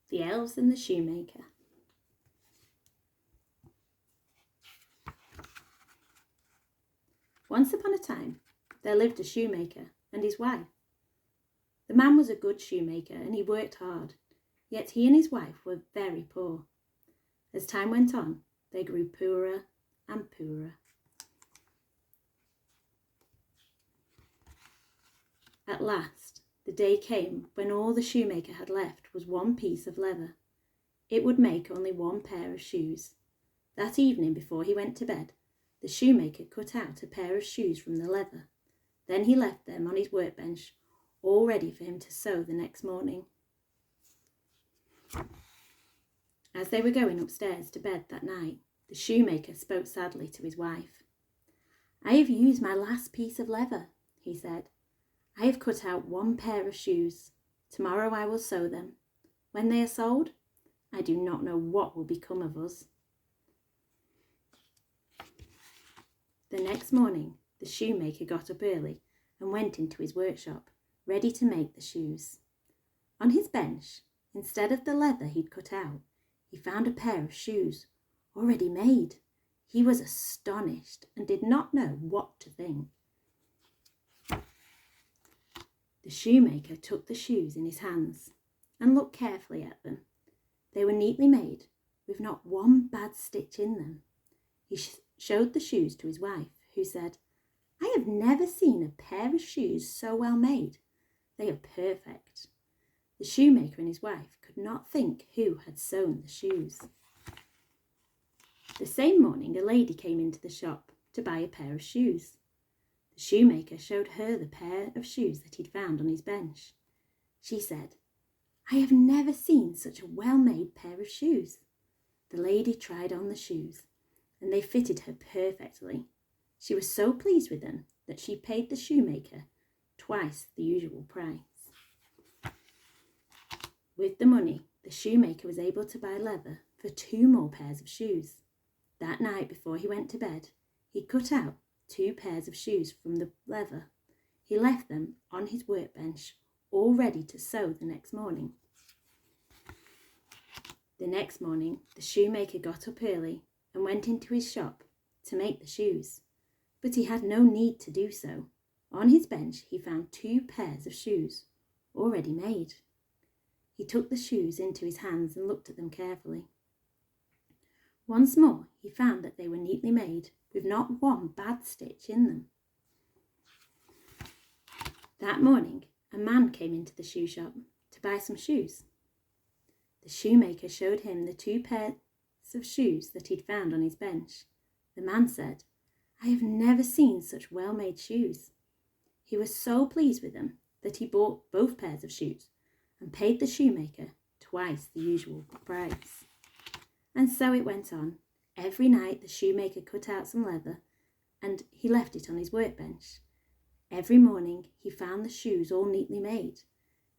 The Elves and the Shoemaker. Once upon a time, there lived a shoemaker and his wife. The man was a good shoemaker and he worked hard, yet he and his wife were very poor. As time went on, they grew poorer and poorer. At last, the day came when all the shoemaker had left was one piece of leather. It would make only one pair of shoes. That evening, before he went to bed, the shoemaker cut out a pair of shoes from the leather. Then he left them on his workbench, all ready for him to sew the next morning. As they were going upstairs to bed that night, the shoemaker spoke sadly to his wife. "I have used my last piece of leather," he said. "I have cut out one pair of shoes. Tomorrow I will sew them. When they are sold, I do not know what will become of us." The next morning, the shoemaker got up early and went into his workshop, ready to make the shoes. On his bench, instead of the leather he'd cut out, he found a pair of shoes, already made. He was astonished and did not know what to think. The shoemaker took the shoes in his hands and looked carefully at them. They were neatly made, with not one bad stitch in them. He showed the shoes to his wife, who said, "I have never seen a pair of shoes so well made. They are perfect." The shoemaker and his wife could not think who had sewn the shoes. The same morning, a lady came into the shop to buy a pair of shoes. The shoemaker showed her the pair of shoes that he'd found on his bench. She said, "I have never seen such a well-made pair of shoes." The lady tried on the shoes, and they fitted her perfectly. She was so pleased with them that she paid the shoemaker twice the usual price. With the money, the shoemaker was able to buy leather for 2 more pairs of shoes. That night, before he went to bed, he cut out 2 pairs of shoes from the leather. He left them on his workbench, all ready to sew the next morning. The next morning, the shoemaker got up early and went into his shop to make the shoes. But he had no need to do so. On his bench, he found 2 pairs of shoes, already made. He took the shoes into his hands and looked at them carefully. Once more, he found that they were neatly made, with not one bad stitch in them. That morning, a man came into the shoe shop to buy some shoes. The shoemaker showed him the 2 pairs of shoes that he'd found on his bench. The man said, "I have never seen such well-made shoes." He was so pleased with them that he bought both pairs of shoes and paid the shoemaker twice the usual price. And so it went on. Every night the shoemaker cut out some leather and he left it on his workbench. Every morning he found the shoes all neatly made.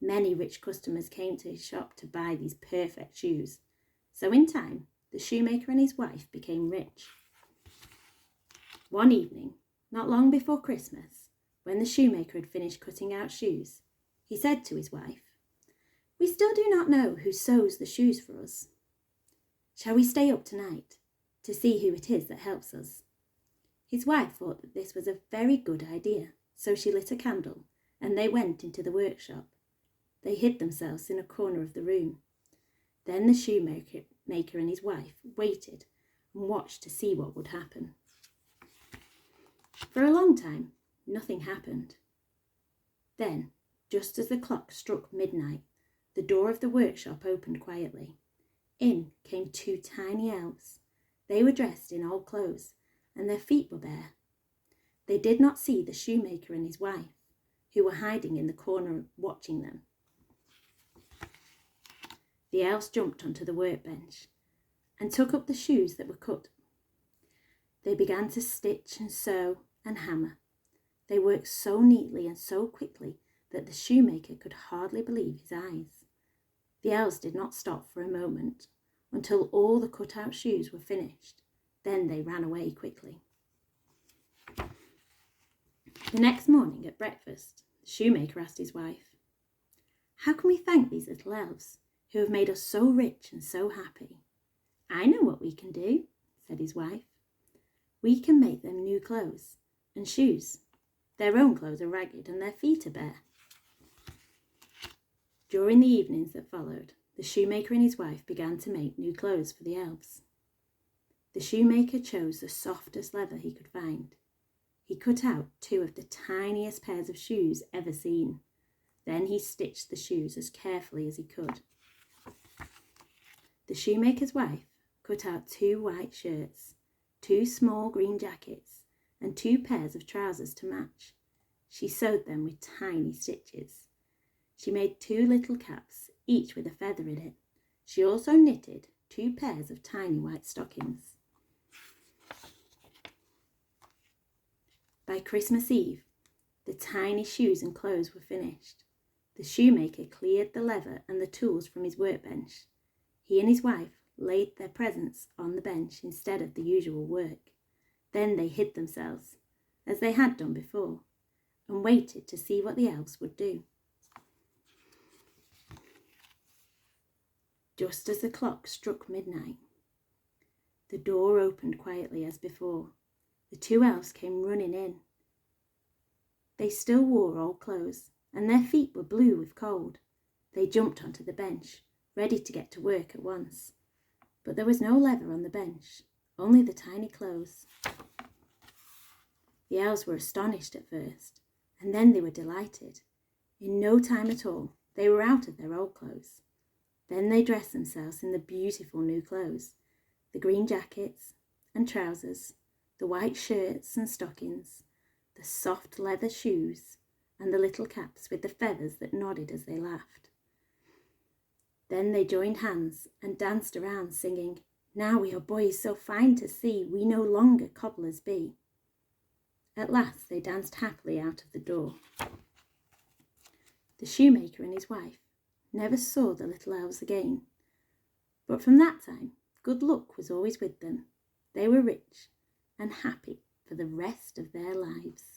Many rich customers came to his shop to buy these perfect shoes. So in time, the shoemaker and his wife became rich. One evening, not long before Christmas, when the shoemaker had finished cutting out shoes, he said to his wife, "We still do not know who sews the shoes for us. Shall we stay up tonight to see who it is that helps us?" His wife thought that this was a very good idea, so she lit a candle and they went into the workshop. They hid themselves in a corner of the room. Then the shoemaker and his wife waited and watched to see what would happen. For a long time, nothing happened. Then, just as the clock struck midnight, the door of the workshop opened quietly. In came 2 tiny elves. They were dressed in old clothes, and their feet were bare. They did not see the shoemaker and his wife, who were hiding in the corner watching them. The elves jumped onto the workbench and took up the shoes that were cut. They began to stitch and sew and hammer. They worked so neatly and so quickly that the shoemaker could hardly believe his eyes. The elves did not stop for a moment until all the cut-out shoes were finished. Then they ran away quickly. The next morning at breakfast, the shoemaker asked his wife, "How can we thank these little elves who have made us so rich and so happy. I know what we can do, said his wife. We can make them new clothes and shoes. Their own clothes are ragged and their feet are bare. During the evenings that followed, the shoemaker and his wife began to make new clothes for the elves. The shoemaker chose the softest leather he could find. He cut out 2 of the tiniest pairs of shoes ever seen. Then he stitched the shoes as carefully as he could. The shoemaker's wife cut out 2 white shirts, 2 small green jackets, and 2 pairs of trousers to match. She sewed them with tiny stitches. She made 2 little caps, each with a feather in it. She also knitted 2 pairs of tiny white stockings. By Christmas Eve, the tiny shoes and clothes were finished. The shoemaker cleared the leather and the tools from his workbench. He and his wife laid their presents on the bench instead of the usual work. Then they hid themselves, as they had done before, and waited to see what the elves would do. Just as the clock struck midnight, the door opened quietly as before. The 2 elves came running in. They still wore old clothes, and their feet were blue with cold. They jumped onto the bench, ready to get to work at once. But there was no leather on the bench, only the tiny clothes. The elves were astonished at first, and then they were delighted. In no time at all, they were out of their old clothes. Then they dressed themselves in the beautiful new clothes, the green jackets and trousers, the white shirts and stockings, the soft leather shoes, and the little caps with the feathers that nodded as they laughed. Then they joined hands and danced around, singing, "Now we are boys so fine to see, we no longer cobblers be." At last they danced happily out of the door. The shoemaker and his wife never saw the little elves again, but from that time good luck was always with them. They were rich and happy for the rest of their lives.